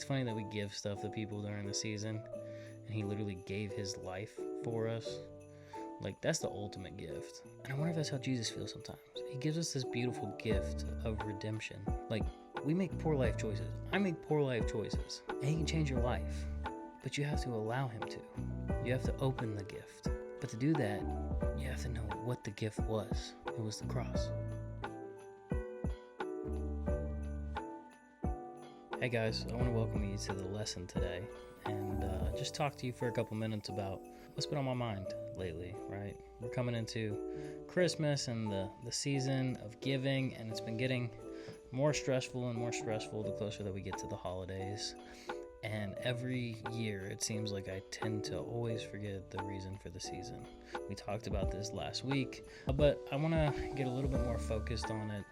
It's funny that we give stuff to people during the season, and he literally gave his life for us. Like, that's the ultimate gift. And I wonder if that's how Jesus feels sometimes. He gives us this beautiful gift of redemption. Like, we make poor life choices. I make poor life choices. And he can change your life. But you have to allow him to. You have to open the gift. But to do that, you have to know what the gift was. It was the cross. Hey guys, I want to welcome you to the lesson today and just talk to you for a couple minutes about what's been on my mind lately, right? We're coming into Christmas and the season of giving, and it's been getting more stressful and more stressful the closer that we get to the holidays. And every year it seems like I tend to always forget the reason for the season. We talked about this last week, but I want to get a little bit more focused on it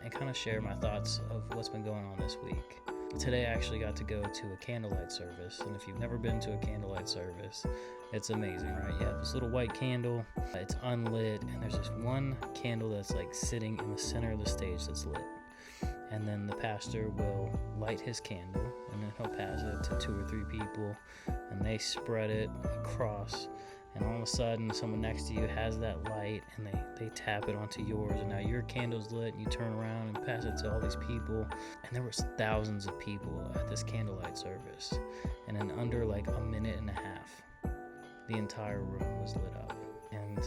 and kind of share my thoughts of what's been going on this week. Today I actually got to go to a candlelight service, and if you've never been to a candlelight service, it's amazing, right? You have this little white candle, it's unlit, and there's this one candle that's like sitting in the center of the stage that's lit. And then the pastor will light his candle, and then he'll pass it to 2 or 3 people, and they spread it across, and all of a sudden someone next to you has that light, and they tap it onto yours, and now your candle's lit, and you turn around and pass it to all these people. And there was thousands of people at this candlelight service, and in under like a minute and a half, the entire room was lit up. And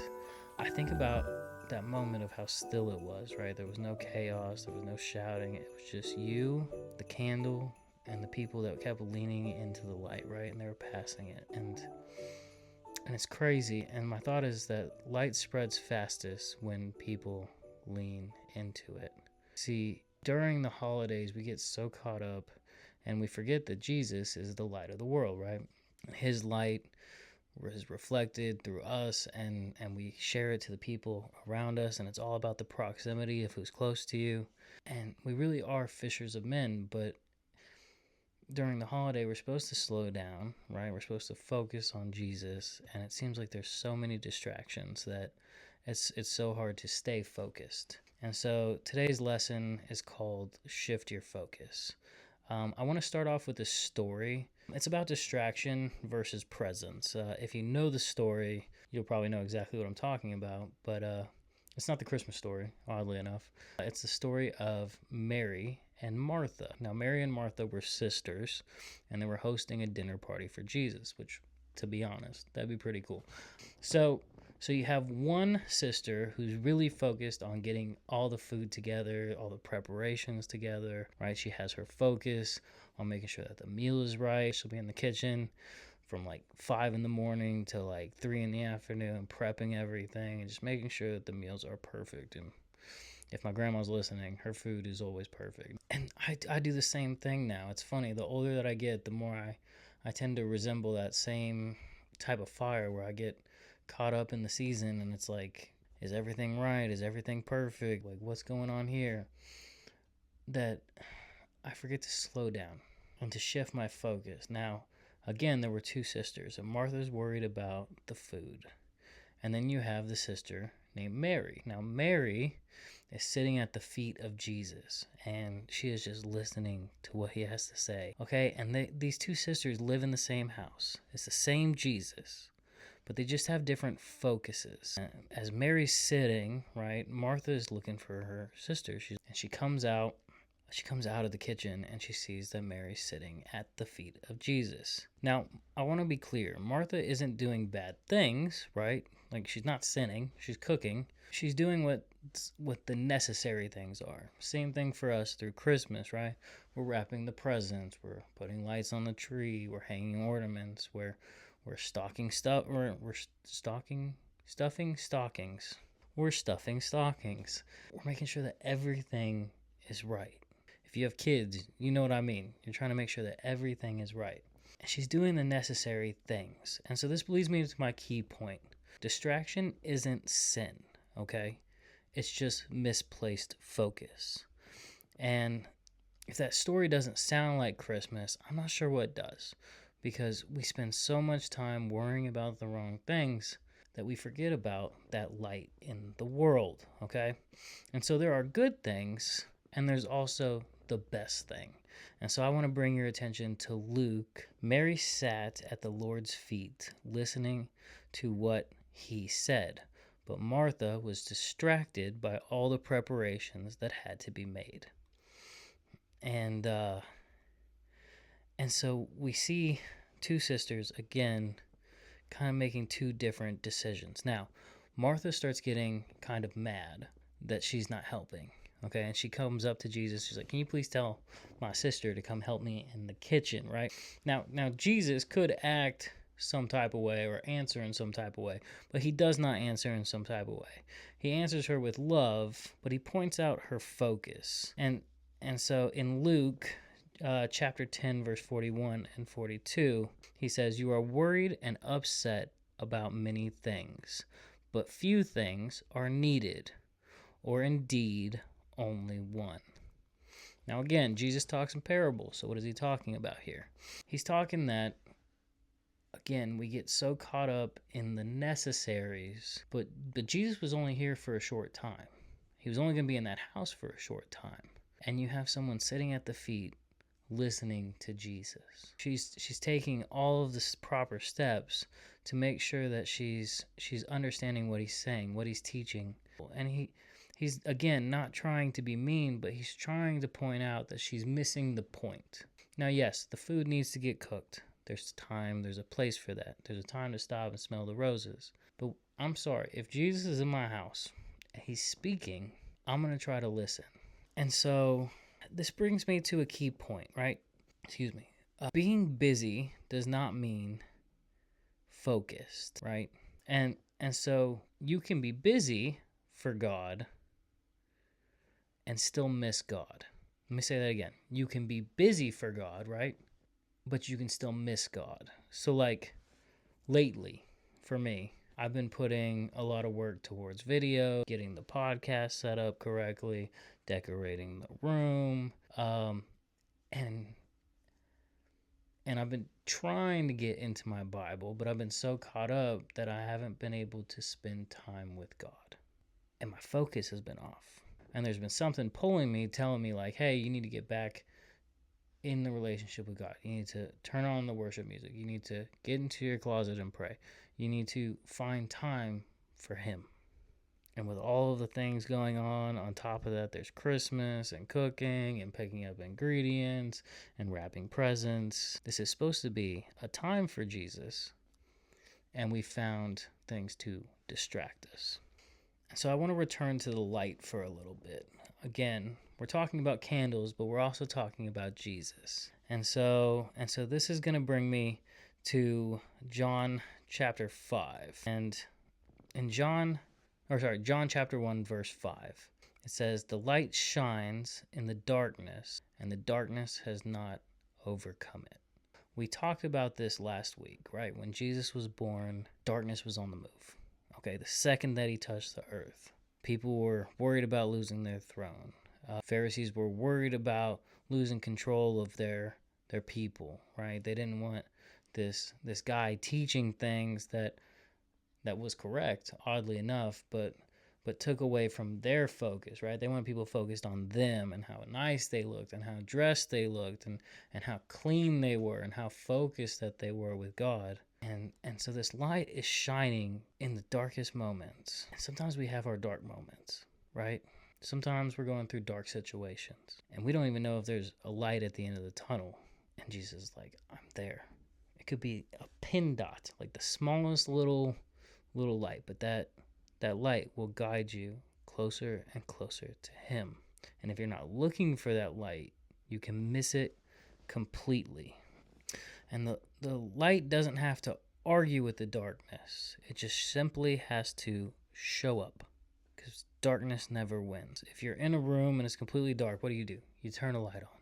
I think about that moment of how still it was, right? There was no chaos, there was no shouting, it was just you, the candle, and the people that kept leaning into the light, right? And they were passing it, and it's crazy. And my thought is that light spreads fastest when people lean into it. See, during the holidays we get so caught up and we forget that Jesus is the light of the world, right? His light is reflected through us, and we share it to the people around us, and it's all about the proximity of who's close to you. And we really are fishers of men, but during the holiday we're supposed to slow down, right? We're supposed to focus on Jesus, and it seems like there's so many distractions that it's so hard to stay focused. And so today's lesson is called Shift Your Focus. I want to start off with a story. It's about distraction versus presence. If you know the story, you'll probably know exactly what I'm talking about, but it's not the Christmas story, oddly enough. It's the story of Mary and Martha. Now, Mary and Martha were sisters, and they were hosting a dinner party for Jesus, which, to be honest, that'd be pretty cool. So you have one sister who's really focused on getting all the food together, all the preparations together, right? She has her focus on making sure that the meal is right. She'll be in the kitchen from like 5 in the morning to like 3 in the afternoon, prepping everything and just making sure that the meals are perfect. And if my grandma's listening, her food is always perfect. And I do the same thing now. It's funny, the older that I get, the more I tend to resemble that same type of fire where I get caught up in the season, and it's like, is everything right? Is everything perfect? Like, what's going on here? That I forget to slow down and to shift my focus. Now, again, there were 2 sisters, and Martha's worried about the food. And then you have the sister named Mary. Now, Mary is sitting at the feet of Jesus, and she is just listening to what he has to say. Okay, and these 2 sisters live in the same house. It's the same Jesus, but they just have different focuses. As Mary's sitting, right, Martha is looking for her sister. She comes out of the kitchen, and she sees that Mary's sitting at the feet of Jesus. Now, I want to be clear. Martha isn't doing bad things, right? Like, she's not sinning. She's cooking. She's doing what the necessary things are. Same thing for us through Christmas, right? We're wrapping the presents. We're putting lights on the tree. We're hanging ornaments. We're stuffing stockings. We're stuffing stockings. We're making sure that everything is right. If you have kids, you know what I mean. You're trying to make sure that everything is right. And she's doing the necessary things. And so this leads me to my key point. Distraction isn't sin, okay? It's just misplaced focus. And if that story doesn't sound like Christmas, I'm not sure what does. Because we spend so much time worrying about the wrong things that we forget about that light in the world, okay? And so there are good things, and there's also the best thing. And so I want to bring your attention to Luke. Mary sat at the Lord's feet, listening to what he said, but Martha was distracted by all the preparations that had to be made. And so we see two sisters, again, kind of making two different decisions. Now, Martha starts getting kind of mad that she's not helping. Okay, and she comes up to Jesus. She's like, "Can you please tell my sister to come help me in the kitchen?" Right? Now Jesus could act some type of way or answer in some type of way, but he does not answer in some type of way. He answers her with love, but he points out her focus. And so in Luke chapter 10, verse 41 and 42, he says, "You are worried and upset about many things, but few things are needed, or indeed only one." Now again, Jesus talks in parables, so what is he talking about here? He's talking that, again, we get so caught up in the necessaries, but Jesus was only here for a short time. He was only going to be in that house for a short time. And you have someone sitting at the feet listening to Jesus. She's taking all of the proper steps to make sure that she's understanding what he's saying, what he's teaching. And he's again not trying to be mean, but he's trying to point out that she's missing the point. Now, yes, the food needs to get cooked. There's time, there's a place for that. There's a time to stop and smell the roses. But I'm sorry, if Jesus is in my house and he's speaking, I'm going to try to listen. And so this brings me to a key point, right? Excuse me. Being busy does not mean focused, right? And so you can be busy for God and still miss God. Let me say that again. You can be busy for God, right? But you can still miss God. So like lately, for me, I've been putting a lot of work towards video, getting the podcast set up correctly, decorating the room, and I've been trying to get into my Bible, but I've been so caught up that I haven't been able to spend time with God. And my focus has been off. And there's been something pulling me, telling me like, hey, you need to get back in the relationship with God. You need to turn on the worship music. You need to get into your closet and pray. You need to find time for him. And with all of the things going on top of that, there's Christmas and cooking and picking up ingredients and wrapping presents. This is supposed to be a time for Jesus, and we found things to distract us. So I want to return to the light for a little bit. Again, we're talking about candles, but we're also talking about Jesus. And so this is going to bring me to John chapter 5. And in John chapter 1, verse 5, it says, "The light shines in the darkness, and the darkness has not overcome it." We talked about this last week, right? When Jesus was born, darkness was on the move. Okay, the second that he touched the earth, people were worried about losing their throne. Pharisees were worried about losing control of their people, right? They didn't want this guy teaching things that was correct, oddly enough, but took away from their focus, right? They want people focused on them and how nice they looked and how dressed they looked and how clean they were and how focused that they were with God. And so this light is shining in the darkest moments. Sometimes we have our dark moments, right? Sometimes we're going through dark situations and we don't even know if there's a light at the end of the tunnel. And Jesus is like, I'm there. It could be a pin dot, like the smallest little light, but that light will guide you closer and closer to him. And if you're not looking for that light, you can miss it completely. And the light doesn't have to argue with the darkness. It just simply has to show up, because darkness never wins. If you're in a room and it's completely dark, what do? You turn a light on.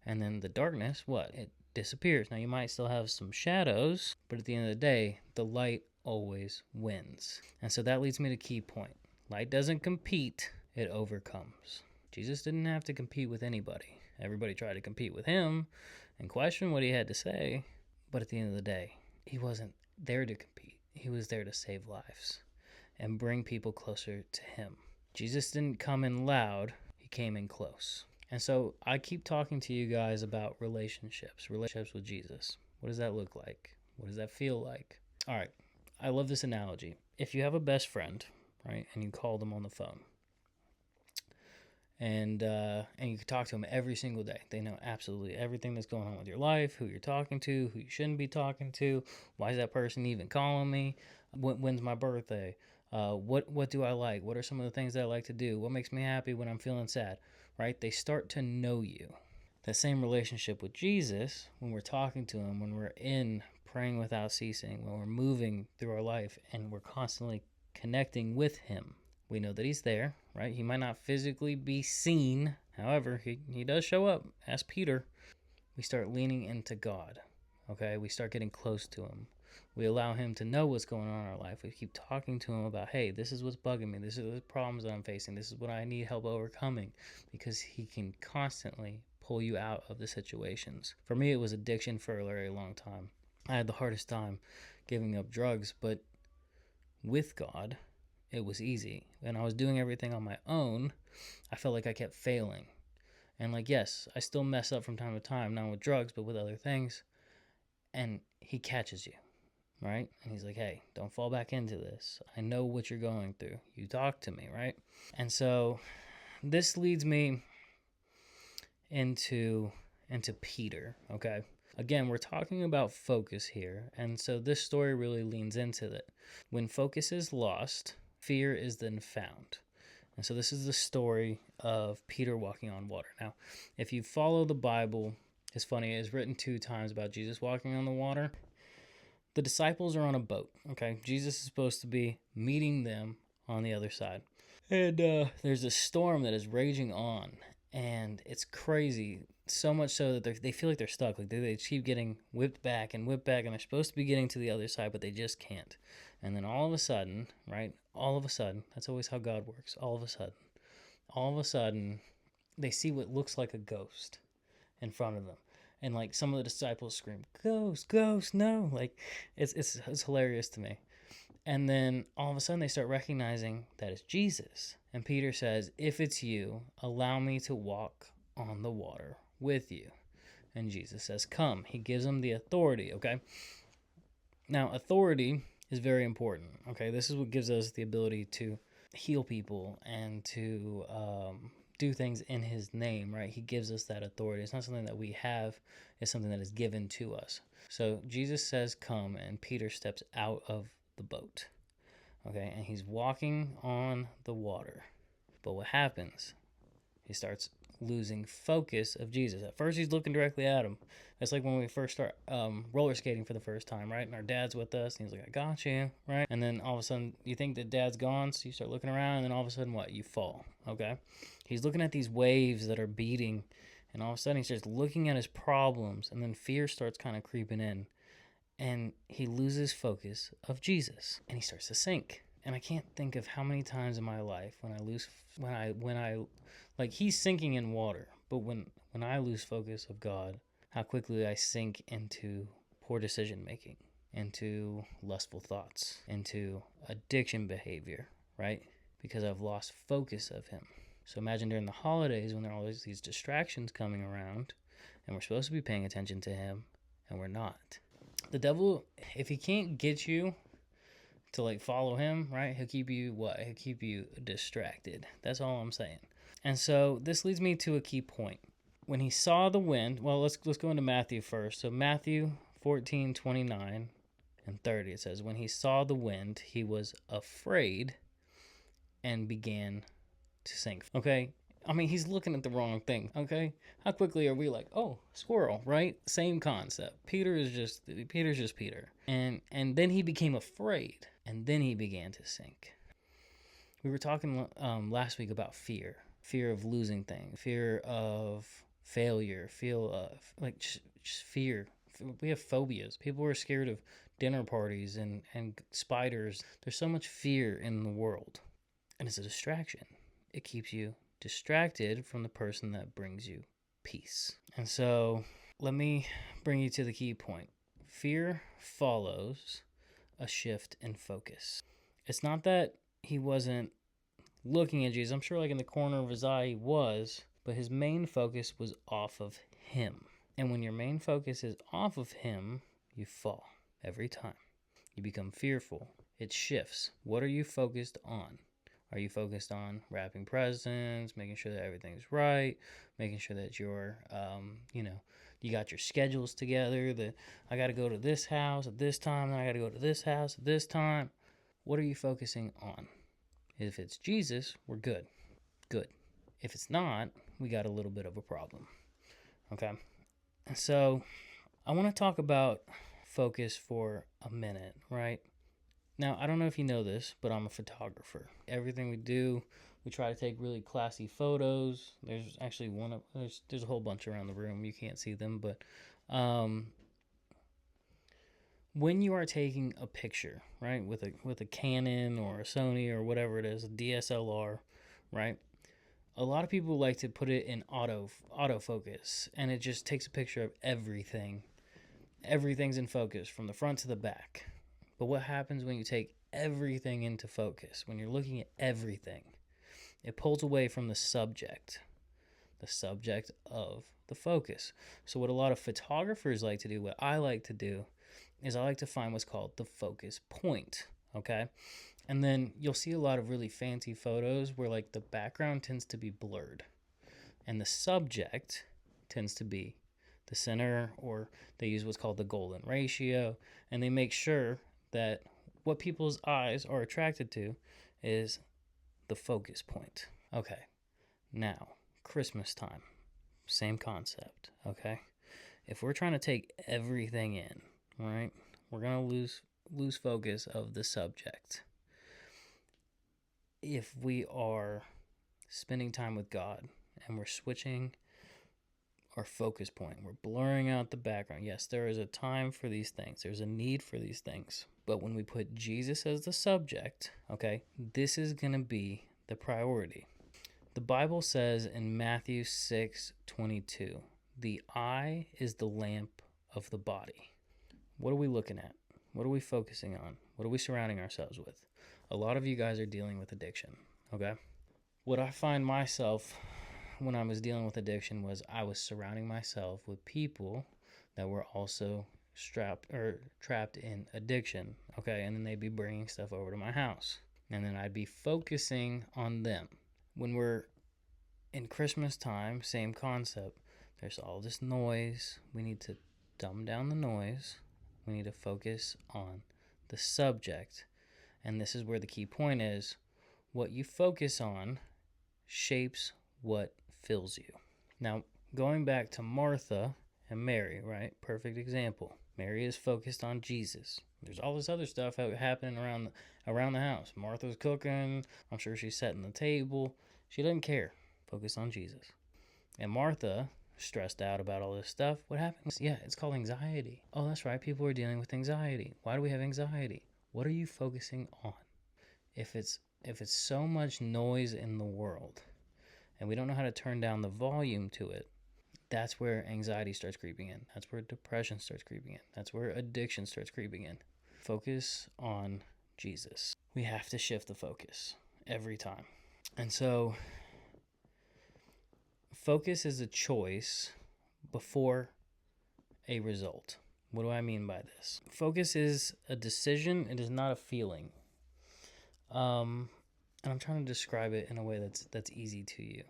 And then the darkness, what? It disappears. Now, you might still have some shadows, but at the end of the day, the light always wins. And so that leads me to key point. Light doesn't compete, it overcomes. Jesus didn't have to compete with anybody. Everybody tried to compete with him and question what he had to say, but at the end of the day, he wasn't there to compete. He was there to save lives and bring people closer to him. Jesus didn't come in loud, he came in close. And so I keep talking to you guys about relationships with Jesus. What does that look like? What does that feel like? All right. I love this analogy. If you have a best friend, right, and you call them on the phone, and you can talk to them every single day. They know absolutely everything that's going on with your life, who you're talking to, who you shouldn't be talking to, why is that person even calling me, when's my birthday, what do I like, what are some of the things that I like to do, what makes me happy when I'm feeling sad, right? They start to know you. That same relationship with Jesus, when we're talking to him, when we're in praying without ceasing, when we're moving through our life and we're constantly connecting with him, we know that he's there, right? He might not physically be seen. However, he does show up. Ask Peter. We start leaning into God, okay? We start getting close to him. We allow him to know what's going on in our life. We keep talking to him about, hey, this is what's bugging me. This is the problems that I'm facing. This is what I need help overcoming, because he can constantly pull you out of the situations. For me, it was addiction for a very long time. I had the hardest time giving up drugs, but with God, it was easy. And I was doing everything on my own. I felt like I kept failing. And like, yes, I still mess up from time to time, not with drugs, but with other things. And he catches you, right? And he's like, hey, don't fall back into this. I know what you're going through. You talk to me, right? And so this leads me into Peter, okay? Again, we're talking about focus here. And so this story really leans into that. When focus is lost, fear is then found. And so this is the story of Peter walking on water. Now, if you follow the Bible, it's funny, it's written 2 times about Jesus walking on the water. The disciples are on a boat, okay? Jesus is supposed to be meeting them on the other side. And there's a storm that is raging on, and it's crazy. So much so that they feel like they're stuck. Like they keep getting whipped back, and they're supposed to be getting to the other side, but they just can't. And then all of a sudden, right? All of a sudden, that's always how God works. All of a sudden, they see what looks like a ghost in front of them. And like some of the disciples scream, "Ghost, ghost, no!" Like it's hilarious to me. And then all of a sudden they start recognizing that it's Jesus. And Peter says, "If it's you, allow me to walk on the water with you." And Jesus says, "Come." He gives them the authority, okay? Now, authority is very important, okay? This is what gives us the ability to heal people and to do things in his name, right? He gives us that authority. It's not something that we have. It's something that is given to us. So Jesus says, "Come," and Peter steps out of the boat, okay? And he's walking on the water. But what happens? He starts losing focus of Jesus. At first, he's looking directly at him. It's like when we first start roller skating for the first time, right? And our dad's with us, and he's like, "I got you," right? And then all of a sudden, you think that dad's gone, so you start looking around, and then all of a sudden, what? You fall, okay? He's looking at these waves that are beating, and all of a sudden, he starts looking at his problems, and then fear starts kind of creeping in, and he loses focus of Jesus, and he starts to sink. And I can't think of how many times in my life when I like he's sinking in water, but when I lose focus of God, how quickly I sink into poor decision making, into lustful thoughts, into addiction behavior, right? Because I've lost focus of him. So imagine during the holidays when there are always these distractions coming around, and we're supposed to be paying attention to him, and we're not. The devil, if he can't get you to like follow him, right? He'll keep you what? He'll keep you distracted. That's all I'm saying. And so this leads me to a key point. When he saw the wind, well, let's go into Matthew first. So Matthew 14:29 and 30, it says, "When he saw the wind, he was afraid and began to sink." Okay? I mean, he's looking at the wrong thing, okay? How quickly are we like, "Oh, squirrel," right? Same concept. Peter's just Peter. And then he became afraid, and then he began to sink. We were talking last week about fear of losing things, fear of failure, fear of like just fear. We have phobias. People are scared of dinner parties and spiders. There's so much fear in the world, and it's a distraction. It keeps you distracted from the person that brings you peace. And so let me bring you to the key point. Fear follows a shift in focus. It's not that he wasn't looking at Jesus. I'm sure like in the corner of his eye he was, but his main focus was off of him. And when your main focus is off of him, you fall every time. You become fearful. It shifts. What are you focused on? Are you focused on wrapping presents, making sure that everything's right, making sure that you're, you got your schedules together, that I got to go to this house at this time, and I got to go to this house at this time? What are you focusing on? If it's Jesus, we're good. Good. If it's not, we got a little bit of a problem. Okay? So I want to talk about focus for a minute, right? Now, I don't know if you know this, but I'm a photographer. Everything we do, we try to take really classy photos. There's actually there's a whole bunch around the room. You can't see them, but when you are taking a picture, right, with a Canon or a Sony or whatever it is, a DSLR, right? A lot of people like to put it in autofocus, and it just takes a picture of everything. Everything's in focus from the front to the back. But what happens when you take everything into focus? When you're looking at everything, it pulls away from the subject of the focus. So what a lot of photographers like to do, what I like to do, is I like to find what's called the focus point, okay? And then you'll see a lot of really fancy photos where like the background tends to be blurred and the subject tends to be the center, or they use what's called the golden ratio, and they make sure that what people's eyes are attracted to is the focus point. Okay, now, Christmas time, same concept, okay? If we're trying to take everything in, right, we're going to lose focus of the subject. If we are spending time with God and we're switching our focus point, we're blurring out the background. Yes, there is a time for these things. There's a need for these things. But when we put Jesus as the subject, okay, this is going to be the priority. The Bible says in Matthew 6:22, the eye is the lamp of the body. What are we looking at? What are we focusing on? What are we surrounding ourselves with? A lot of you guys are dealing with addiction, okay? What I find myself when I was dealing with addiction was I was surrounding myself with people that were also trapped in addiction, okay? And then they'd be bringing stuff over to my house, and then I'd be focusing on them. When we're in Christmas time, same concept. There's all this noise. We need to dumb down the noise. We need to focus on the subject. And this is where the key point is. What you focus on shapes what fills you. Now, going back to Martha and Mary, right? Perfect example. Mary is focused on Jesus. There's all this other stuff happening around the house. Martha's cooking. I'm sure she's setting the table. She doesn't care. Focus on Jesus. And Martha, stressed out about all this stuff. What happens? Yeah, it's called anxiety. Oh, that's right. People are dealing with anxiety. Why do we have anxiety? What are you focusing on? If it's so much noise in the world and we don't know how to turn down the volume to it, that's where anxiety starts creeping in. That's where depression starts creeping in. That's where addiction starts creeping in. Focus on Jesus. We have to shift the focus every time. And so focus is a choice before a result. What do I mean by this? Focus is a decision. It is not a feeling. And I'm trying to describe it in a way that's easy to you.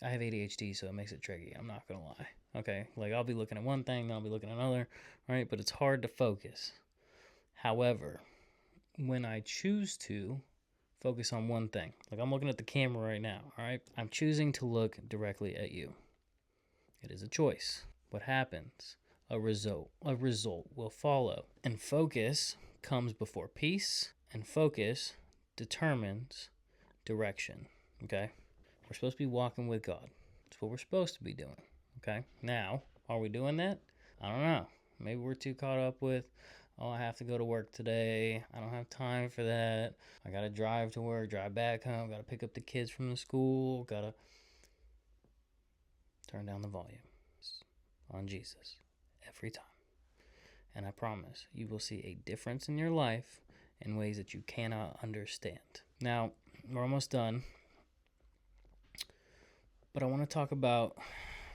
I have ADHD, so it makes it tricky. I'm not going to lie. Okay? Like, I'll be looking at one thing, then I'll be looking at another, right? But it's hard to focus. However, when I choose to focus on one thing, like I'm looking at the camera right now, all right? I'm choosing to look directly at you. It is a choice. What happens? A result will follow. And focus comes before peace, and focus determines direction, okay? We're supposed to be walking with God. That's what we're supposed to be doing, okay? Now, are we doing that? I don't know. Maybe we're too caught up with, oh, I have to go to work today. I don't have time for that. I got to drive to work, drive back home, got to pick up the kids from the school, got to turn down the volume on Jesus every time. And I promise you will see a difference in your life in ways that you cannot understand. Now, we're almost done. But I want to talk about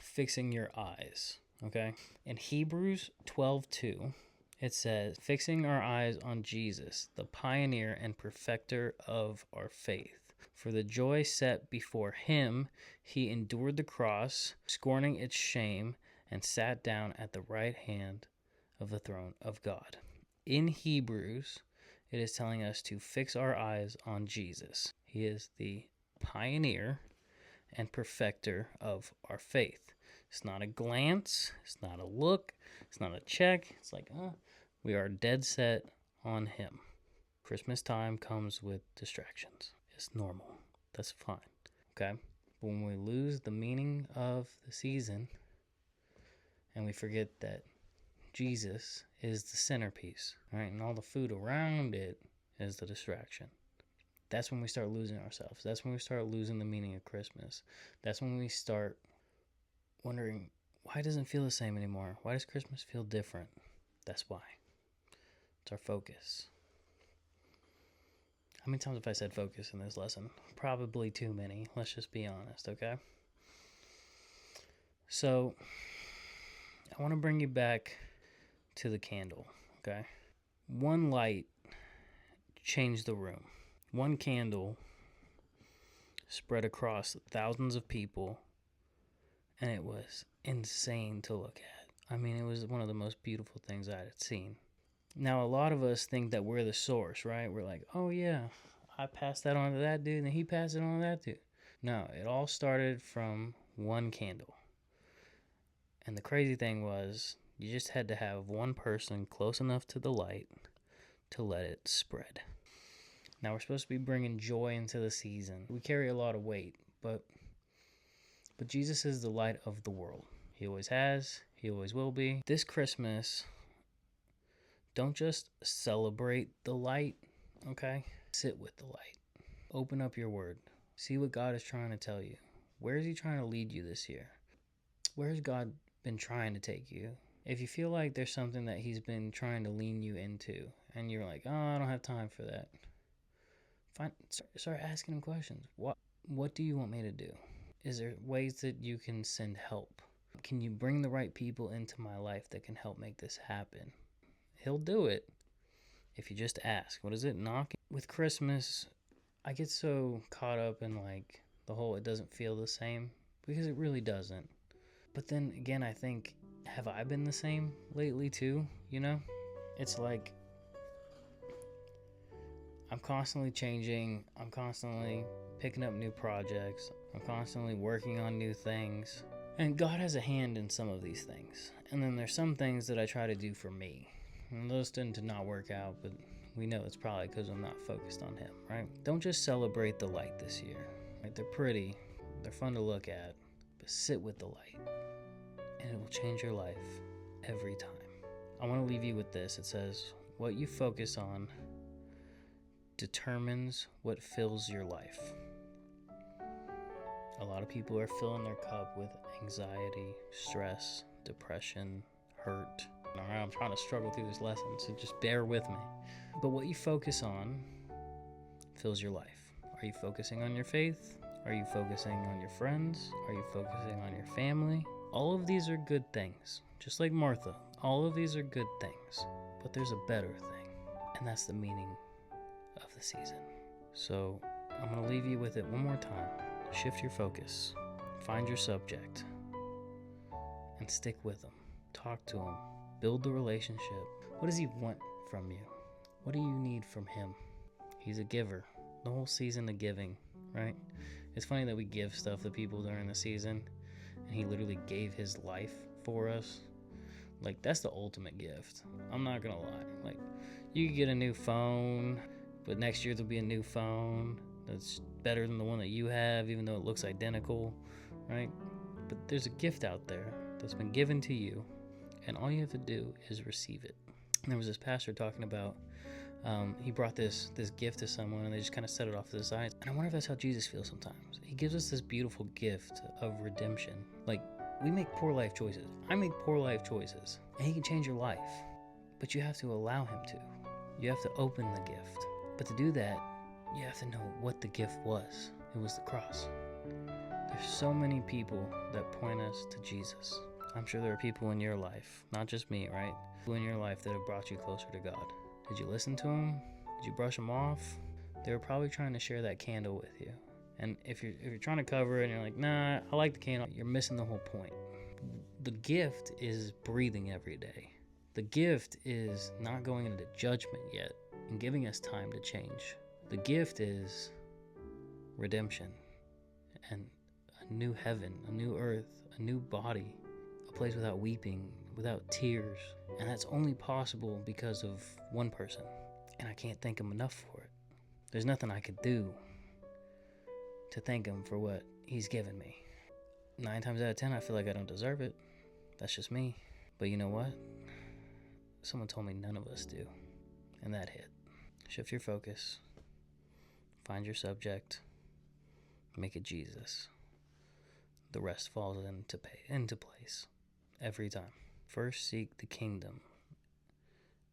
fixing your eyes, okay? In Hebrews 12:2, it says, fixing our eyes on Jesus, the pioneer and perfecter of our faith. For the joy set before him, he endured the cross, scorning its shame, and sat down at the right hand of the throne of God. In Hebrews, it is telling us to fix our eyes on Jesus. He is the pioneer and perfecter of our faith. It's not a glance, it's not a look, it's not a check. It's like, we are dead set on him. Christmas time comes with distractions. It's normal. That's fine. Okay? But when we lose the meaning of the season and we forget that Jesus is the centerpiece, right? And all the food around it is the distraction. That's when we start losing ourselves. That's when we start losing the meaning of Christmas. That's when we start wondering, why doesn't it feel the same anymore? Why does Christmas feel different? That's why. It's our focus. How many times have I said focus in this lesson? Probably too many. Let's just be honest, okay? So, I want to bring you back to the candle, okay? One light changed the room. One candle spread across thousands of people, and it was insane to look at. I mean, it was one of the most beautiful things I had seen. Now, a lot of us think that we're the source, right? We're like, oh yeah, I passed that on to that dude, and he passed it on to that dude. No, it all started from one candle. And the crazy thing was, you just had to have one person close enough to the light to let it spread. Now, we're supposed to be bringing joy into the season. We carry a lot of weight, but Jesus is the light of the world. He always has. He always will be. This Christmas, don't just celebrate the light, okay? Sit with the light. Open up your word. See what God is trying to tell you. Where is he trying to lead you this year? Where has God been trying to take you? If you feel like there's something that he's been trying to lean you into, and you're like, oh, I don't have time for that, start asking him questions. What do you want me to do? Is there ways that you can send help? Can you bring the right people into my life that can help make this happen? He'll do it if you just ask. What is it? Knocking. With Christmas, I get so caught up in like the whole it doesn't feel the same, because it really doesn't. But then again, I think, have I been the same lately too? You know? It's like I'm constantly changing. I'm constantly picking up new projects. I'm constantly working on new things. And God has a hand in some of these things. And then there's some things that I try to do for me. And those tend to not work out, but we know it's probably because I'm not focused on him, right? Don't just celebrate the light this year. Right? They're pretty. They're fun to look at. But sit with the light. And it will change your life every time. I want to leave you with this. It says, what you focus on determines what fills your life. A lot of people are filling their cup with anxiety, stress, depression, hurt. I'm trying to struggle through this lesson, so just bear with me. But what you focus on fills your life. Are you focusing on your faith? Are you focusing on your friends? Are you focusing on your family? All of these are good things. Just like Martha, all of these are good things. But there's a better thing, and that's the meaning of the season. So I'm going to leave you with it one more time. Shift your focus. Find your subject. And stick with him. Talk to him. Build the relationship. What does he want from you? What do you need from him? He's a giver. The whole season of giving, right? It's funny that we give stuff to people during the season, and he literally gave his life for us. Like, that's the ultimate gift. I'm not gonna lie. Like, you could get a new phone, but next year there'll be a new phone that's better than the one that you have, even though it looks identical, right? But there's a gift out there that's been given to you, and all you have to do is receive it. And there was this pastor talking about, he brought this gift to someone, and they just kind of set it off to the side. And I wonder if that's how Jesus feels sometimes. He gives us this beautiful gift of redemption. Like, we make poor life choices. I make poor life choices, and he can change your life. But you have to allow him to. You have to open the gift. But to do that, you have to know what the gift was. It was the cross. There's so many people that point us to Jesus. I'm sure there are people in your life, not just me, right? People in your life that have brought you closer to God. Did you listen to them? Did you brush them off? They were probably trying to share that candle with you. And if you're trying to cover it and you're like, nah, I like the candle, you're missing the whole point. The gift is breathing every day. The gift is not going into judgment yet and giving us time to change. The gift is redemption and a new heaven, a new earth, a new body, a place without weeping, without tears. And that's only possible because of one person. And I can't thank him enough for it. There's nothing I could do to thank him for what he's given me. 9 times out of 10, I feel like I don't deserve it. That's just me. But you know what? Someone told me none of us do. And that hit. Shift your focus. Find your subject. Make it Jesus. The rest falls into place every time. First seek the kingdom,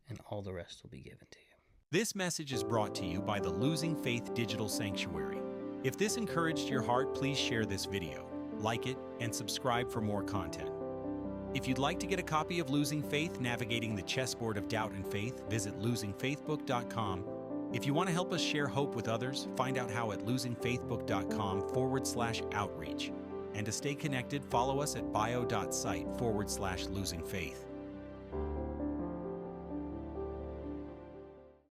and all the rest will be given to you. This message is brought to you by the Losing Faith Digital Sanctuary. If this encouraged your heart, please share this video, like it, and subscribe for more content. If you'd like to get a copy of Losing Faith, Navigating the Chessboard of Doubt and Faith, visit losingfaithbook.com. If you want to help us share hope with others, find out how at losingfaithbook.com/outreach. And to stay connected, follow us at bio.site/losingfaith.